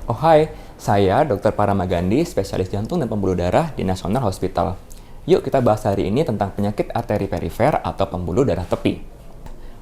Oh hai, saya Dr. Paramagandi, spesialis jantung dan pembuluh darah di National Hospital. Yuk kita bahas hari ini tentang penyakit arteri perifer atau pembuluh darah tepi.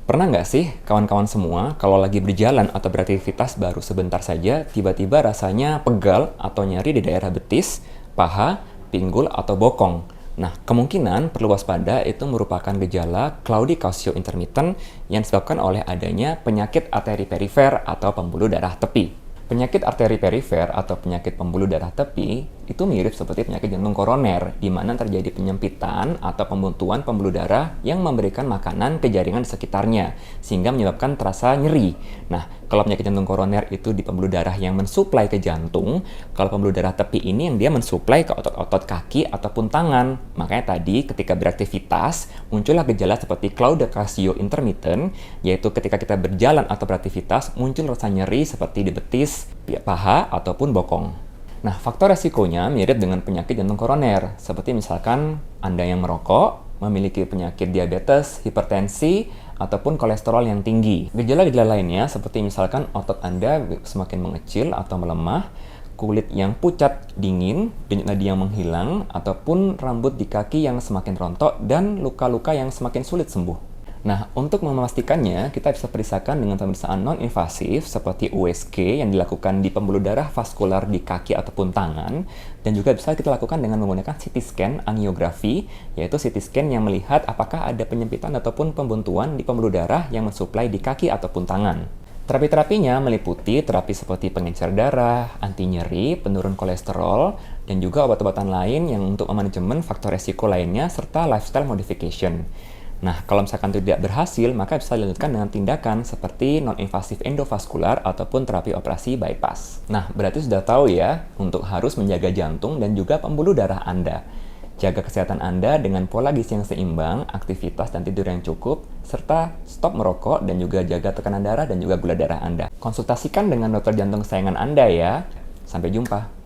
Pernah nggak sih kawan-kawan semua kalau lagi berjalan atau beraktivitas baru sebentar saja tiba-tiba rasanya pegal atau nyeri di daerah betis, paha, pinggul, atau bokong? Nah, kemungkinan perlu waspada itu merupakan gejala claudicautio intermittent yang disebabkan oleh adanya penyakit arteri perifer atau pembuluh darah tepi. Penyakit arteri perifer atau penyakit pembuluh darah tepi itu mirip seperti penyakit jantung koroner, di mana terjadi penyempitan atau pembuntuan pembuluh darah yang memberikan makanan ke jaringan di sekitarnya, sehingga menyebabkan terasa nyeri. Nah, kalau penyakit jantung koroner itu di pembuluh darah yang mensuplai ke jantung, kalau pembuluh darah tepi ini yang dia mensuplai ke otot-otot kaki ataupun tangan. Makanya tadi ketika beraktivitas, muncullah gejala seperti claudicautio intermittent, yaitu ketika kita berjalan atau beraktivitas, muncul rasa nyeri seperti di betis, paha, ataupun bokong. Nah, faktor resikonya mirip dengan penyakit jantung koroner, seperti misalkan Anda yang merokok, memiliki penyakit diabetes, hipertensi, ataupun kolesterol yang tinggi. Gejala-gejala lainnya seperti misalkan otot Anda semakin mengecil atau melemah, kulit yang pucat, dingin, denyut nadi yang menghilang, ataupun rambut di kaki yang semakin rontok, dan luka-luka yang semakin sulit sembuh. Nah, untuk memastikannya, kita bisa periksakan dengan pemeriksaan non-invasif seperti USG yang dilakukan di pembuluh darah vaskular di kaki ataupun tangan, dan juga bisa kita lakukan dengan menggunakan CT scan angiografi, yaitu CT scan yang melihat apakah ada penyempitan ataupun pembuntuan di pembuluh darah yang mensuplai di kaki ataupun tangan. Terapi-terapinya meliputi terapi seperti pengencer darah, anti nyeri, penurun kolesterol, dan juga obat-obatan lain yang untuk manajemen faktor resiko lainnya, serta lifestyle modification. Nah, kalau misalkan tidak berhasil, maka bisa dilanjutkan dengan tindakan seperti non-invasif endovaskular ataupun terapi operasi bypass. Nah, berarti sudah tahu ya, untuk harus menjaga jantung dan juga pembuluh darah Anda. Jaga kesehatan Anda dengan pola gizi yang seimbang, aktivitas dan tidur yang cukup, serta stop merokok dan juga jaga tekanan darah dan juga gula darah Anda. Konsultasikan dengan dokter jantung kesayangan Anda ya. Sampai jumpa.